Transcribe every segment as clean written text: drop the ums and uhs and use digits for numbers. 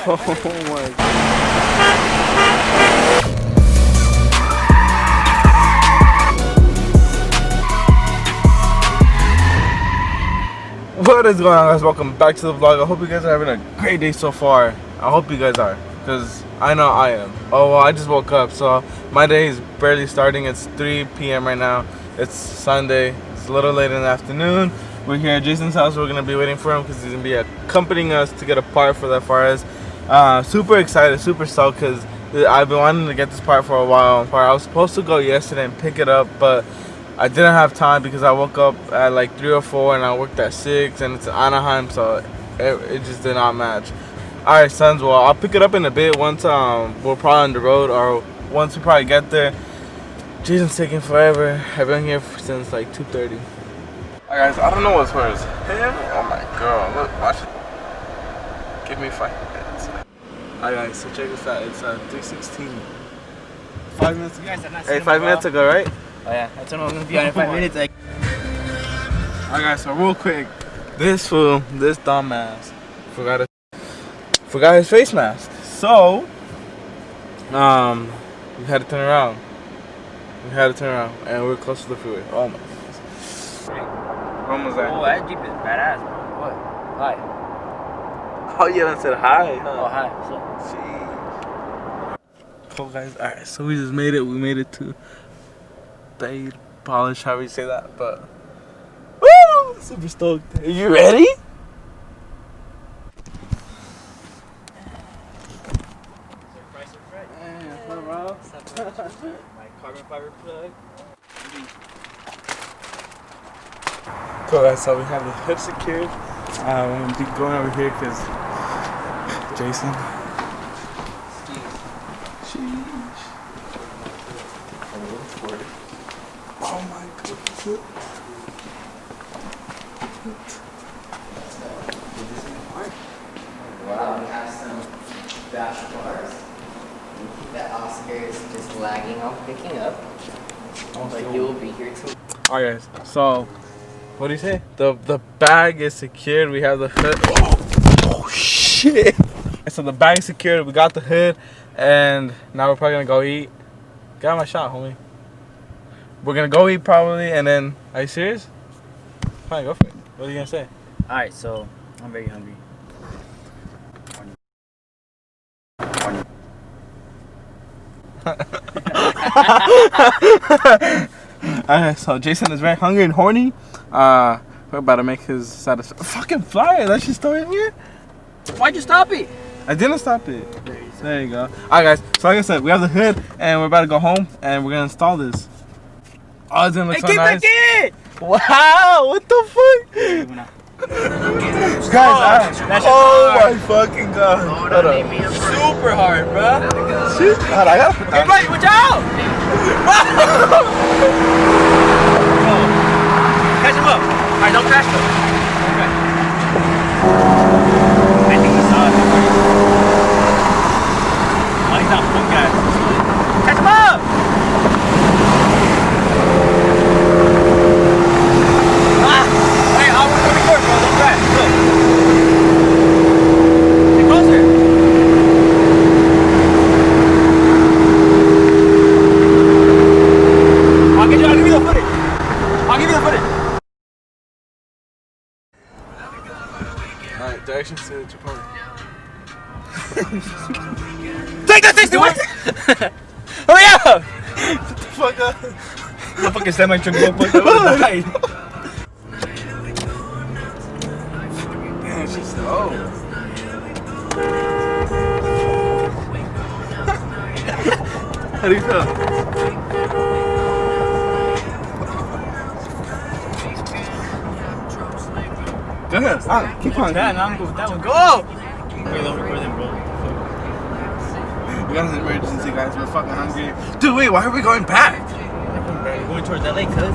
Oh my God. What is going on, guys? Welcome back to the vlog. I hope you guys are having a great day so far. I hope you guys are, because I know I am. Oh well, I just woke up, so my day is barely starting. It's 3 p.m. right now. It's Sunday. It's a little late in the afternoon. We're here at Jason's house. We're gonna be waiting for him because he's gonna be accompanying us to get a part for the FRS. Super excited, super stoked, because I've been wanting to get this part for a while. I was supposed to go yesterday and pick it up, but I didn't have time because I woke up at like 3 or 4 and I worked at 6, and it's in Anaheim, so it just did not match. Alright, sons, well, I'll pick it up in a bit once we're probably on the road, or once we probably get there. Jason's taking forever. I've been here since like 2:30. Alright, guys, I don't know what's worse. Him or my girl? Look, watch it. Give me 5 minutes. Alright, guys, so check this out. It's 3:16. 5 minutes ago. Hey, 5 minutes ago, right? Oh yeah, I told him I'm gonna be on in 5 minutes. Like. Alright, guys, so real quick, this fool, this dumbass, forgot his face mask. So, we had to turn around. And we're close to the freeway. Oh my goodness. We're almost there. Oh, that Jeep is badass, bro. What? Hi. Oh yeah, I said hi. Huh? Oh hi. What's up? Jeez. Cool, guys. Alright, so we just made it. We made it to Bay Polish, however you say that, but woo! Super stoked. Are you ready? My carbon fiber plug. Cool, guys, so we have the hood secured. We're gonna be going over here because Jason. Sheesh. Oh my goodness. Wow, we have some dash bars. That Oscar is just lagging off picking up. But you will be here too. Alright, guys, so what do you say? The bag is secured. We have the hood. Oh shit! So the bag is secured. We got the hood, and now we're probably gonna go eat. Got my shot, homie. We're gonna go eat probably, and then. Are you serious? Fine, go for it. What are you gonna say? Alright, so I'm very hungry. Alright, so Jason is very hungry and horny. We're about to make his satisfaction. Fucking flyer, that shit's still in here? Why'd you stop it? I didn't stop it. There you go. Alright, guys, so like I said, we have the hood and we're about to go home and we're gonna install this. Oh, it's gonna look so nice. Back in! Wow, what the fuck? Guys, oh my fucking god. Hold up. Super hard, bro. Shit. Hold on, I gotta put Hey, buddy, watch out! Catch him up. Alright, don't crash though. Okay. I think he saw it. Oh, he's not full guy. Catch him up! Ah! Hey, I'll work on the court, bro. Don't crash. Look. Get closer. I'll give you the footage. I'll give you the footage. Alright, directions to Chipotle. Take that 61! Hurry up! Shut the fuck up. The fucking semi truck go fuck up. Damn, she's slow. How do you feel? Go ahead, stop. Keep on. Yeah, now I'm good with that one. Go! Wait, don't record them, bro. We got an emergency, guys. We're fucking hungry. Dude, wait, why are we going back? We're going towards LA, cuz.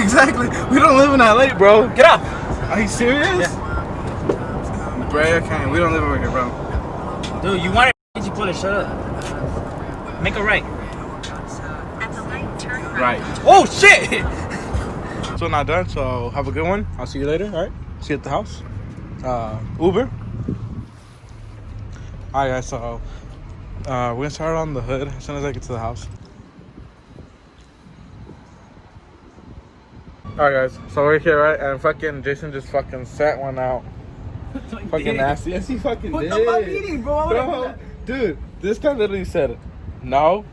Exactly. We don't live in LA, bro. Get up! Are you serious? Yeah. Bray, I can't. We don't live over here, bro. Dude, you want it? You put it, shut up. Make a right. Right. Oh, shit! So not done, so have a good one. I'll see you later, alright? See you at the house. Uber. Alright guys, so we're gonna start on the hood as soon as I get to the house. Alright guys, so we're here, right? And fucking Jason just fucking sat one out. Fucking nasty. Yes, he fucking what did. the fuck eating, bro? Bro, dude, this guy literally said, no.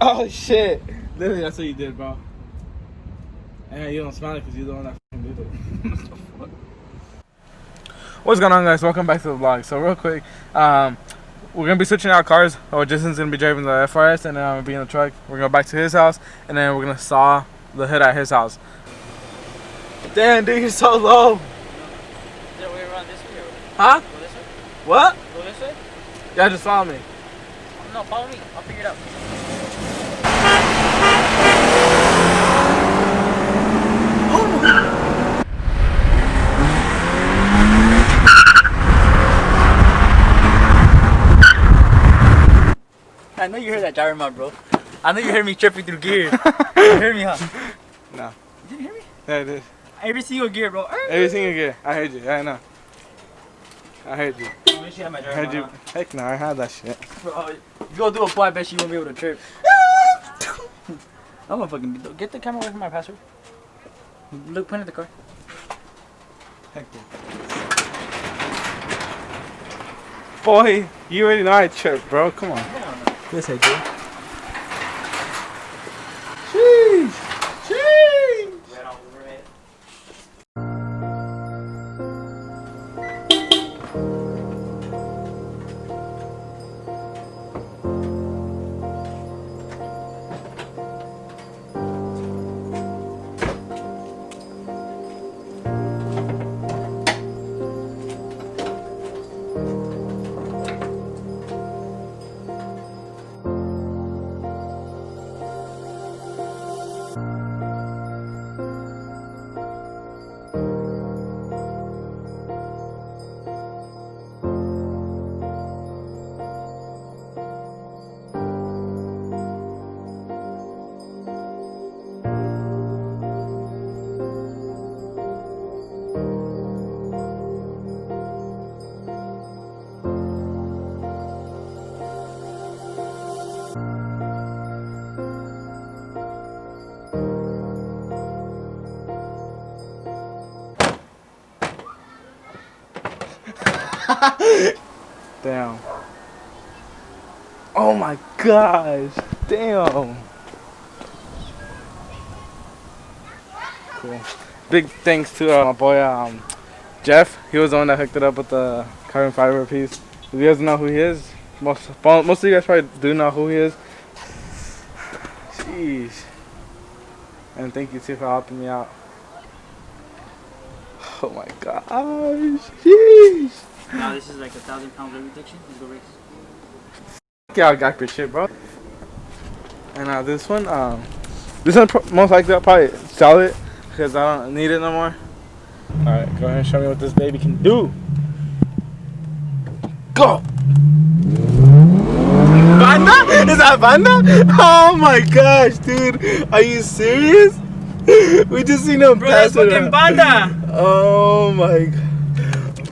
Oh shit. Literally, that's what you did, bro. And you don't smile because you're the one that fucking did it. What's going on, guys? Welcome back to the vlog. So real quick, we're gonna be switching out cars. Jason's gonna be driving the FRS, and then I'm gonna be in the truck. We're gonna go back to his house, and then we're gonna saw the hood at his house. Damn, dude, you're so low. Huh? Go this way? What? Go this way? Yeah, just follow me. No, follow me. I'll figure it out. I know you heard that gyro mount, bro. I know you heard me tripping through gear. You heard me, huh? No. You didn't hear me? Yeah, I did. Every single gear, bro. Every single gear. I heard you. Yeah, I know. I heard you. I wish you had my I gyro heard you. mount. Heck no, I had that shit. Bro, if you go do a pull, I bet you won't be able to trip. I'm gonna fucking get the camera away from my password. Look, point at the car. Heck yeah. Boy, you already know I trip, bro. Come on. Yes, I do. Sheesh. Sheesh. Right on over it. Damn. Oh my gosh. Damn. Cool. Big thanks to my boy Jeff. He was the one that hooked it up with the carbon fiber piece. If you guys know who he is, most of you guys probably do know who he is. Jeez. And thank you too for helping me out. Oh my gosh. Jeez. Now this is like 1,000 pound weight reduction. Let's go race. Yeah, I got your shit, bro. And this one most likely I'll probably sell it because I don't need it no more. All right, go ahead and show me what this baby can do. Go. Banda? Is that Banda? Oh my gosh, dude, are you serious? We just seen him Bro, pass that's it. fucking Banda. Oh my god.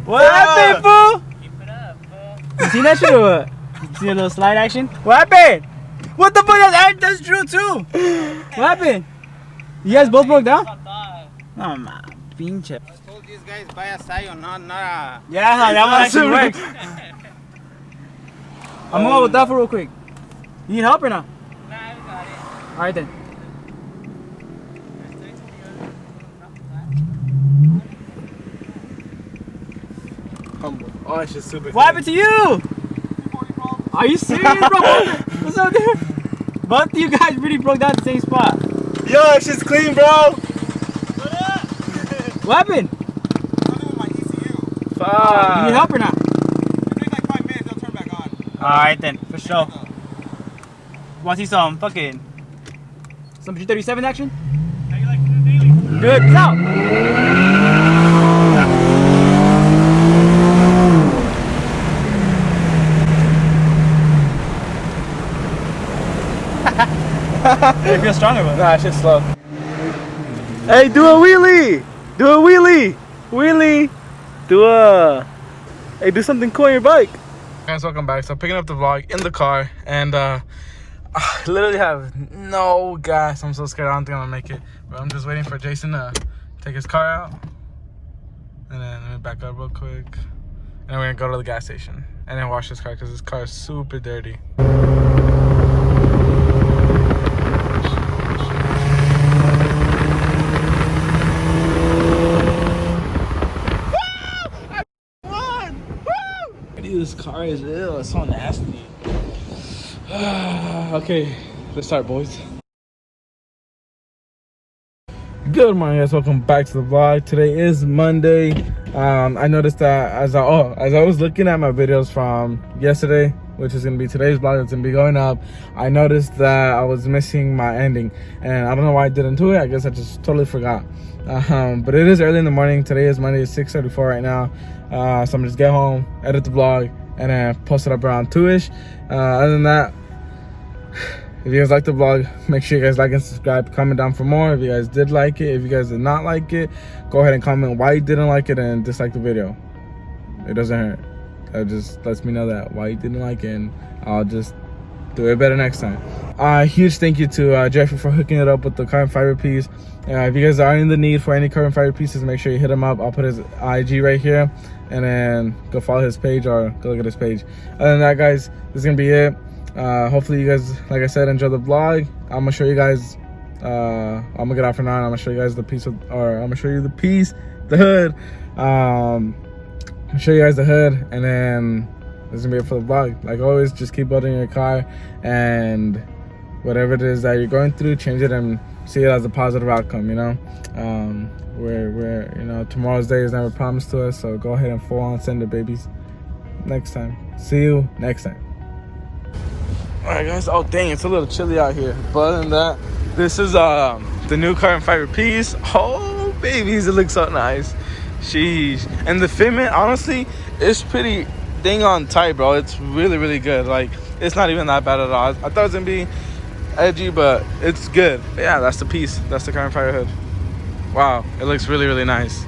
What happened, fool? Keep it up, fool. You seen that shit or what? You see a little slide action? What happened? What the fuck? That's true too. What happened? You guys both broke down? Oh my pinche. I told these guys buy a Scion, not a... Yeah, that one actually works. I'm gonna go with that for real quick. You need help or not? Nah, I got it. Alright then. Humble. Oh, it's just super. What happened to you? Are you serious, bro? What's up there? Both of you guys really broke down at the same spot. Yo, it's just clean, bro. What happened? Something with my ECU. Fuck. You need help or not? It takes like 5 minutes, they'll turn back on. Alright then, for sure. Want to see some fucking... some G37 action? How you like to do daily? Good. Peace out. It feels stronger, but... Nah, shit's slow. Hey, do a wheelie! Do a wheelie! Wheelie! Do a... Hey, do something cool on your bike. Guys, welcome back. So picking up the vlog in the car, and I literally have no gas. I'm so scared. I don't think I'm gonna make it, but I'm just waiting for Jason to take his car out, and then let me back up real quick, and then we're gonna go to the gas station and then wash his car because his car is super dirty. This car is ill. It's so nasty. Okay, let's start, boys. Good morning, guys. Welcome back to the vlog. Today is Monday. I noticed that as I was looking at my videos from yesterday, which is gonna be today's vlog, it's gonna be going up. I noticed that I was missing my ending, and I don't know why I didn't do it. I guess I just totally forgot. But it is early in the morning. Today is Monday. It's 6:34 right now. So I'm gonna just get home, edit the vlog, and then post it up around 2ish. Other than that, if you guys like the vlog, make sure you guys like and subscribe. Comment down for more if you guys did like it. If you guys did not like it, go ahead and comment why you didn't like it and dislike the video. It doesn't hurt. That just lets me know that why you didn't like it, and I'll just do it better next time. Huge thank you to Jeffrey for hooking it up with the carbon fiber piece. If you guys are in the need for any carbon fiber pieces, make sure you hit him up. I'll put his IG right here, and then go follow his page or go look at his page. Other than that, guys, this is gonna be it. Hopefully you guys, like I said, enjoy the vlog. I'm gonna show you guys, I'm gonna get out for now, and I'm gonna show you guys the piece of, or I'm gonna show you the piece, the hood. I'm gonna show you guys the hood, and then this is gonna be it for the vlog. Like always, just keep building your car, and whatever it is that you're going through, change it and see it as a positive outcome, you know. We're you know, tomorrow's day is never promised to us, so go ahead and full on send the babies next time. See you next time. All right, guys. Oh dang, it's a little chilly out here, but other than that, this is the new carbon fiber piece. Oh babies, it looks so nice. Sheesh. And the fitment, honestly, it's pretty dang on tight, bro. It's really good. Like, it's not even that bad at all. I thought it was gonna be edgy, but it's good. But yeah, that's the piece. That's the carbon fiber hood. Wow, it looks really nice.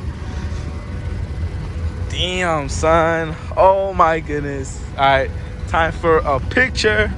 Damn, son. Oh my goodness. All right, time for a picture.